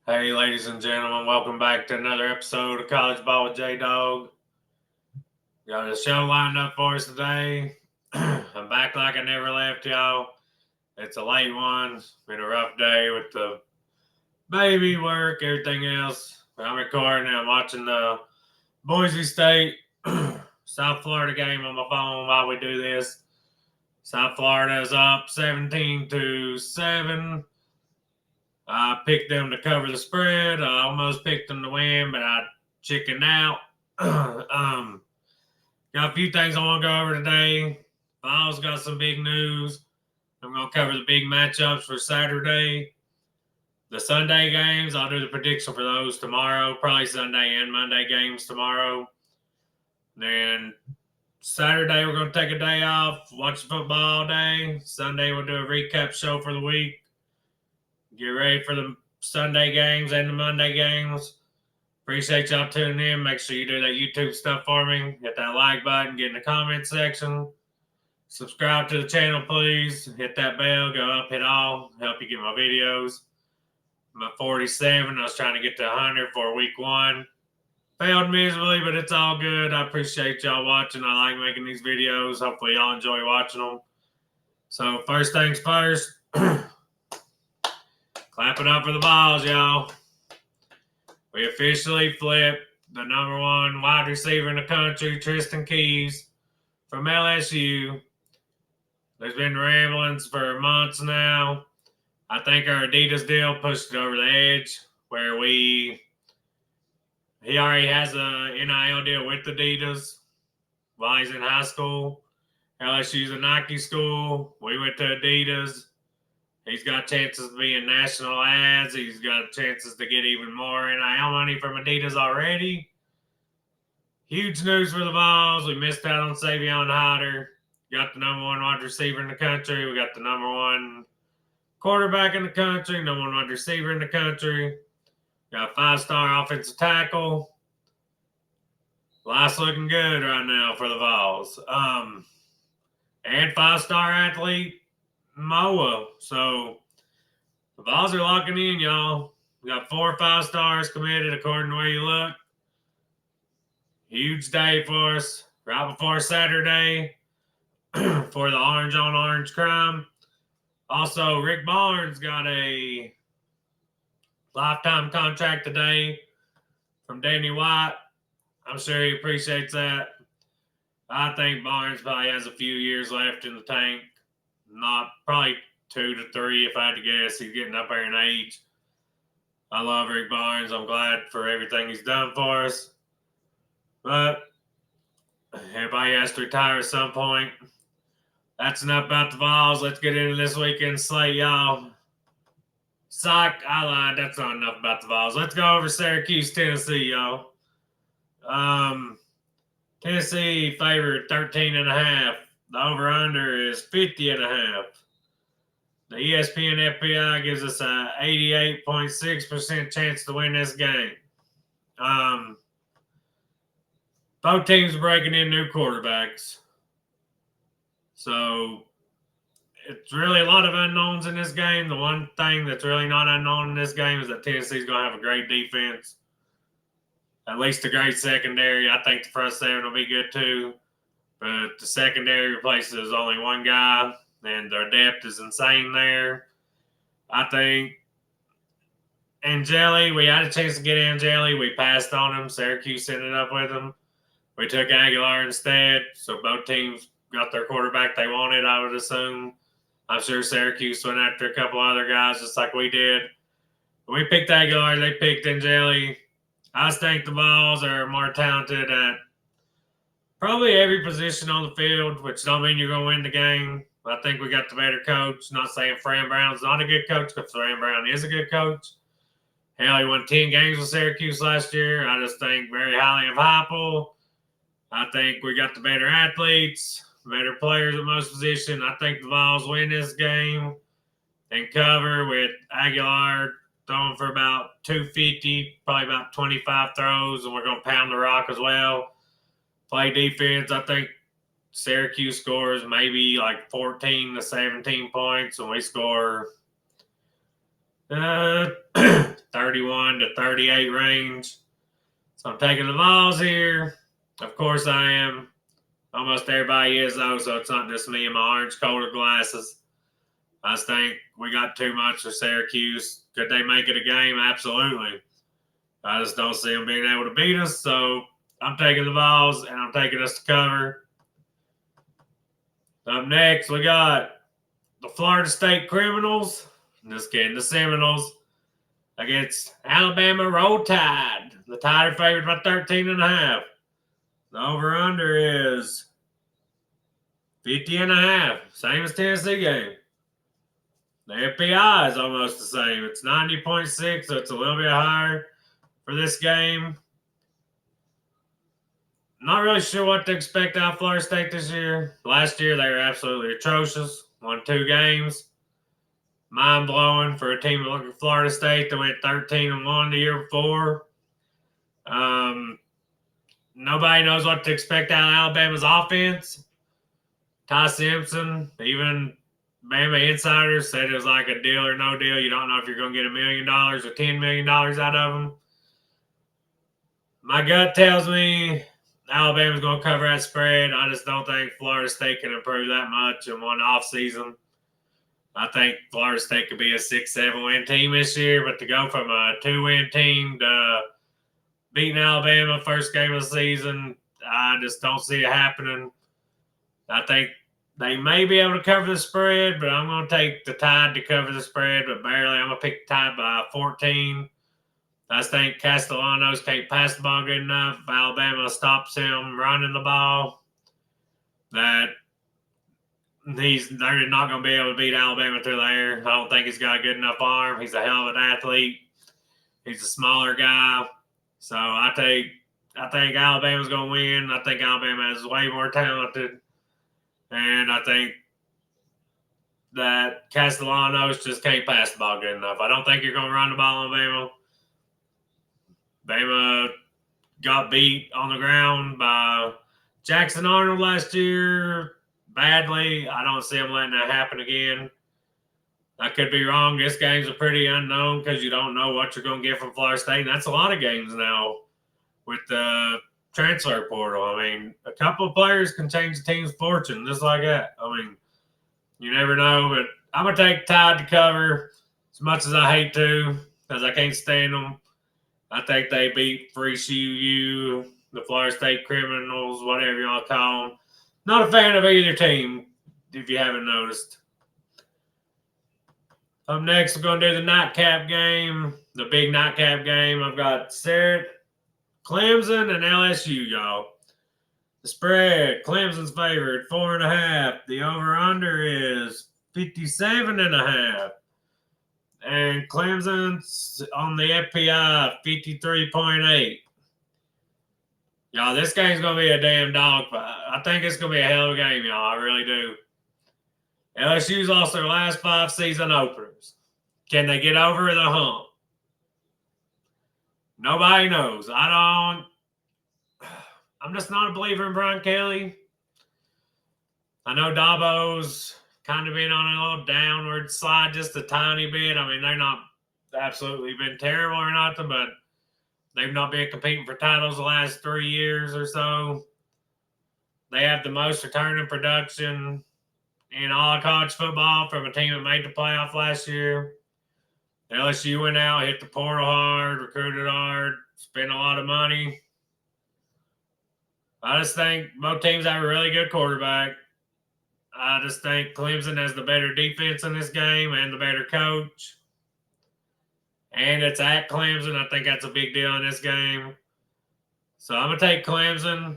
Hey, ladies and gentlemen, welcome back to another episode of College Ball with J Dog. Got a show lined up for us today. I'm back like I never left, y'all. It's a late one. It's been a rough day with the baby, work, everything else. But I'm recording and I'm watching the Boise State South Florida game on my phone while we do this. South Florida is up 17-7. I picked them to cover the spread. I almost picked them to win, but I chickened out. Got a few things I want to go over today. Vols got some big news. I'm going to cover the big matchups for Saturday. The Sunday games, I'll do the prediction for those tomorrow. Probably Sunday and Monday games tomorrow. Then Saturday, we're going to take a day off, watch football all day. Sunday, we'll do a recap show for the week. Get ready for the Sunday games and the Monday games. Appreciate y'all tuning in. Make sure you do that YouTube stuff for me. Hit that like button. Get in the comment section. Subscribe to the channel, please. Hit that bell. Go up, hit all. Help you get my videos. I'm at 47. I was trying to get to 100 for week one. Failed miserably, but it's all good. I appreciate y'all watching. I like making these videos. Hopefully y'all enjoy watching them. So first things first. Clap it up for the Vols, y'all. We officially flipped the number one wide receiver in the country, Tristan Cuse, from LSU. There's been ramblings for months now. I think our Adidas deal pushed it over the edge where he already has a NIL deal with Adidas while he's in high school. LSU's a Nike school. We went to Adidas. He's got chances to be in national ads. He's got chances to get even more NIL money from Adidas already. Huge news for the Vols. We missed out on Savion Hodder. Got the number one wide receiver in the country. We got the number one quarterback in the country, number one wide receiver in the country. Got a five-star offensive tackle. Life's looking good right now for the Vols. And five-star athlete, Moa. So the Vols are locking in, y'all. We got 4 or 5 stars committed according to where you look. Huge day for us. Right before Saturday for the orange on orange crime. Also, Rick Barnes got a lifetime contract today from Danny White. I'm sure he appreciates that. I think Barnes probably has a few years left in the tank. Not probably 2 to 3 if I had to guess. He's getting up there in age. I love Rick Barnes. I'm glad for everything he's done for us. But everybody has to retire at some point. That's enough about the Vols. Let's get into this weekend slate, y'all. Psych, I lied. That's not enough about the Vols. Let's go over Syracuse, Tennessee, y'all. Tennessee favored 13.5. The over-under is 50.5. The ESPN FPI gives us a 88.6% chance to win this game. Both teams are breaking in new quarterbacks. So it's really a lot of unknowns in this game. The one thing that's really not unknown in this game is that Tennessee's going to have a great defense. At least a great secondary. I think the front seven will be good too. But the secondary replaces only one guy, and their depth is insane there. I think Angeli, we had a chance to get Angeli. We passed on him. Syracuse ended up with him. We took Aguilar instead, so both teams got their quarterback they wanted, I would assume. I'm sure Syracuse went after a couple other guys just like we did. We picked Aguilar. They picked Angeli. I just think the Vols are more talented at probably every position on the field, which don't mean you're going to win the game. I think we got the better coach. Not saying Fran Brown's not a good coach, because Fran Brown is a good coach. Hell, he won 10 games with Syracuse last year. I just think very highly of Heupel. I think we got the better athletes, better players at most positions. I think the Vols win this game and cover with Aguilar throwing for about 250, probably about 25 throws, and we're going to pound the rock as well. Play defense. I think Syracuse scores maybe like 14 to 17 points, and we score 30 31 to 38 range. So I'm taking the Vols here. Of course I am. Almost everybody is, though, so it's not just me and my orange colored glasses. I just think we got too much for Syracuse. Could they make it a game? Absolutely. I just don't see them being able to beat us, so I'm taking the Vols, and I'm taking us to cover. Up next, we got the Florida State Criminals. Just kidding, the Seminoles against Alabama Roll Tide. The Tide are favored by 13.5. The over-under is 50.5. Same as Tennessee game. The FPI is almost the same. It's 90.6, so it's a little bit higher for this game. Not really sure what to expect out of Florida State this year. Last year, they were absolutely atrocious. Won 2 games. Mind-blowing for a team like Florida State that went 13-1 the year before. Nobody knows what to expect out of Alabama's offense. Ty Simpson, even Bama insiders said it was like a deal or no deal. You don't know if you're going to get $1 million or $10 million out of them. My gut tells me Alabama's going to cover that spread. I just don't think Florida State can improve that much in one offseason. I think Florida State could be a 6-7 win team this year, but to go from a 2-win team to beating Alabama first game of the season, I just don't see it happening. I think they may be able to cover the spread, but I'm going to take the Tide to cover the spread, but barely. I'm going to pick the Tide by 14. I just think Castellanos can't pass the ball good enough. If Alabama stops him running the ball, that they're not going to be able to beat Alabama through the air. I don't think he's got a good enough arm. He's a hell of an athlete. He's a smaller guy. So I think Alabama's going to win. I think Alabama is way more talented. And I think that Castellanos just can't pass the ball good enough. I don't think you're going to run the ball on Bama. Bama got beat on the ground by Jackson Arnold last year badly. I don't see them letting that happen again. I could be wrong. This game's a pretty unknown because you don't know what you're going to get from Florida State. And that's a lot of games now with the transfer portal. I mean, a couple of players can change the team's fortune just like that. I mean, you never know. But I'm going to take Tide to cover as much as I hate to because I can't stand them. I think they beat FSU, the Florida State Criminals, whatever you want to call them. Not a fan of either team, if you haven't noticed. Up next, we're going to do the nightcap game, the big nightcap game. I've got Clemson and LSU, y'all. The spread, Clemson's favored, 4.5. The over-under is 57.5. And Clemson's on the FPI, 53.8. Y'all, this game's going to be a damn dogfight. I think it's going to be a hell of a game, y'all. I really do. LSU's lost their last 5 season openers. Can they get over the hump? Nobody knows. I'm just not a believer in Brian Kelly. I know Dabo's kind of been on a little downward slide just a tiny bit. I mean, they're not absolutely been terrible or nothing, but they've not been competing for titles the last 3 years or so. They have the most return in production in all college football from a team that made the playoff last year. LSU went out, hit the portal hard, recruited hard, spent a lot of money. I just think both teams have a really good quarterback. I just think Clemson has the better defense in this game and the better coach. And it's at Clemson. I think that's a big deal in this game. So I'm going to take Clemson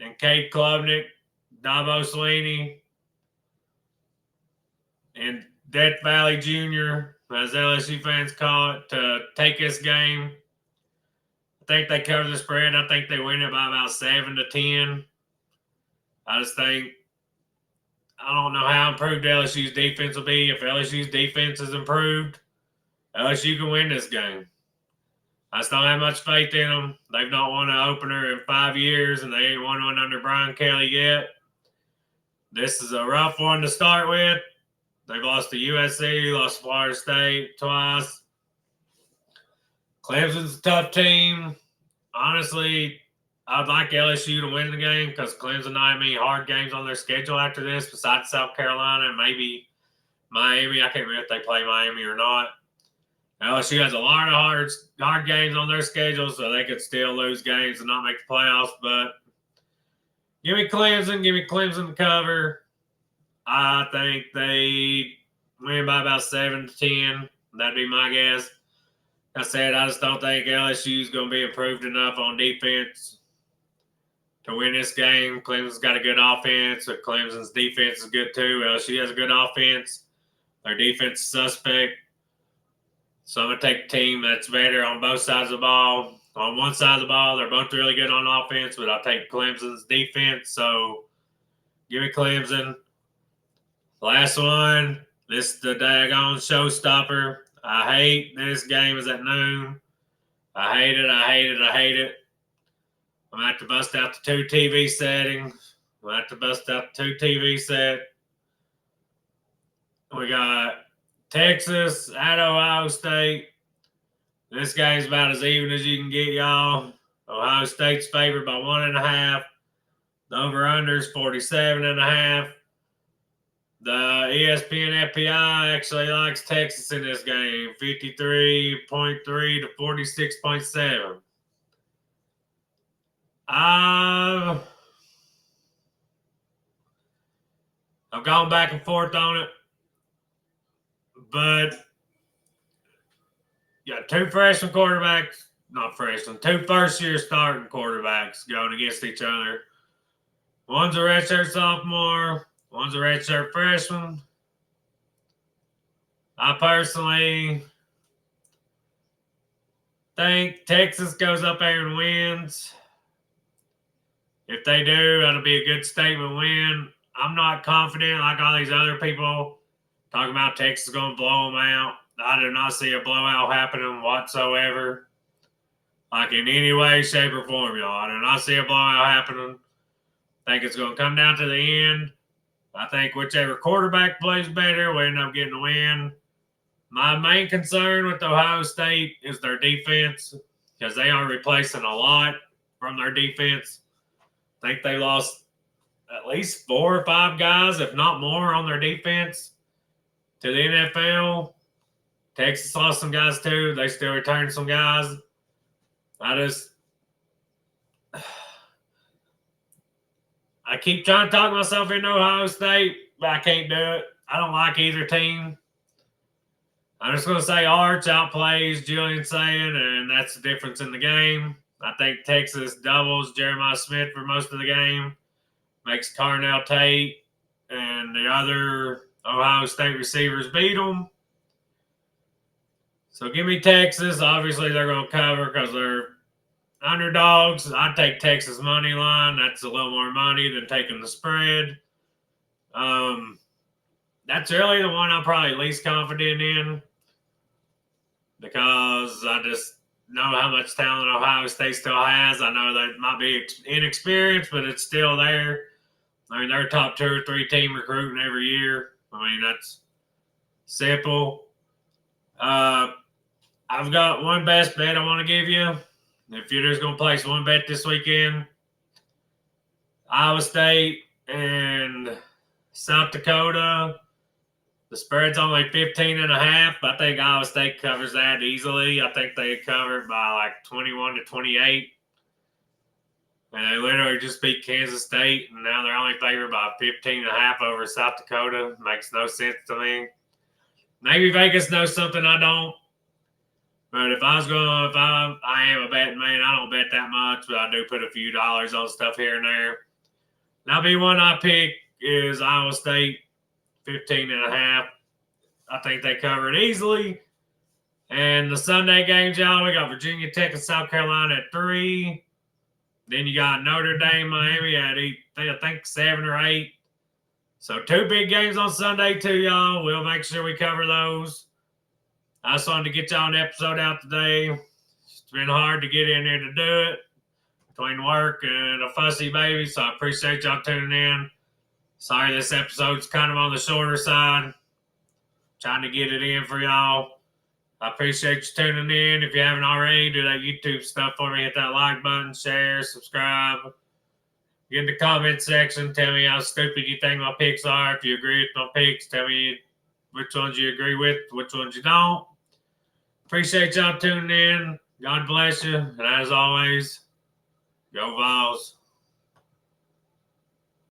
and Cade Klubnik, Dabo Swinney, and Death Valley Jr., as LSU fans call it, to take this game. I think they cover the spread. I think they win it by about 7-10. I just think I don't know how improved LSU's defense will be. If LSU's defense is improved, LSU can win this game. I just don't have much faith in them. They've not won an opener in 5 years, and they ain't won one under Brian Kelly yet. This is a rough one to start with. They've lost to USC, lost to Florida State twice. Clemson's a tough team. Honestly, I'd like LSU to win the game because Clemson not have any hard games on their schedule after this besides South Carolina and maybe Miami. I can't remember if they play Miami or not. LSU has a lot of hard games on their schedule, so they could still lose games and not make the playoffs. But give me Clemson. Give me Clemson to cover. I think they win by about 7-10. That'd be my guess. Like I said, I just don't think LSU is going to be improved enough on defense to win this game. Clemson's got a good offense, but Clemson's defense is good too. LSU has a good offense. Their defense is suspect. So I'm going to take a team that's better on both sides of the ball. On one side of the ball, they're both really good on offense, but I'll take Clemson's defense. So give me Clemson. Last one. This is the daggone showstopper. I hate this game is at noon. I hate it. I hate it. I hate it. I'm going to have to bust out the 2 TV settings. I'm going to have to bust out the 2 TV set. We got Texas at Ohio State. This game's about as even as you can get, y'all. Ohio State's favored by 1.5. The over-under is 47.5. The ESPN FPI actually likes Texas in this game, 53.3 to 46.7. I've gone back and forth on it, but you got 2 freshman quarterbacks, not freshman, 2 first-year starting quarterbacks going against each other. One's a redshirt sophomore. One's a redshirt freshman. I personally think Texas goes up there and wins. If they do, that'll be a good statement win. I'm not confident like all these other people talking about Texas is going to blow them out. I do not see a blowout happening whatsoever. Like in any way, shape, or form, y'all. I do not see a blowout happening. I think it's going to come down to the end. I think whichever quarterback plays better will end up getting the win. My main concern with Ohio State is their defense because they are replacing a lot from their defense. I think they lost at least 4 or 5 guys, if not more, on their defense to the NFL. Texas lost some guys too. They still returned some guys. I keep trying to talk myself into Ohio State, but I can't do it. I don't like either team. I'm just going to say Arch outplays Julian Sayin, and that's the difference in the game. I think Texas doubles Jeremiah Smith for most of the game, makes Carnell Tate and the other Ohio State receivers beat them. So give me Texas. Obviously, they're going to cover because they're underdogs. I'd take Texas money line. That's a little more money than taking the spread. That's really the one I'm probably least confident in because I just know how much talent Ohio State still has. I know that might be inexperienced, but it's still there. I mean, they're a top 2 or 3 team recruiting every year. I mean, that's simple. I've got one best bet I want to give you. If you're just going to place one bet this weekend, Iowa State and South Dakota, the spread's only 15.5. I think Iowa State covers that easily. I think they cover it by like 21 to 28. And they literally just beat Kansas State, and now they're only favored by 15.5 over South Dakota. Makes no sense to me. Maybe Vegas knows something I don't. But if I am a betting man, I don't bet that much, but I do put a few dollars on stuff here and there. That'll be one I pick is Iowa State, 15.5. I think they cover it easily. And the Sunday games, y'all, we got Virginia Tech and South Carolina at 3. Then you got Notre Dame, Miami at I think 7 or 8. So 2 big games on Sunday too, y'all. We'll make sure we cover those. I just wanted to get y'all an episode out today. It's been hard to get in there to do it between work and a fussy baby, so I appreciate y'all tuning in. Sorry this episode's kind of on the shorter side. Trying to get it in for y'all. I appreciate you tuning in. If you haven't already, do that YouTube stuff for me. Hit that like button, share, subscribe. Get in the comment section. Tell me how stupid you think my picks are. If you agree with my picks, tell me which ones you agree with, which ones you don't. Appreciate y'all tuning in. God bless you. And as always, go Vols.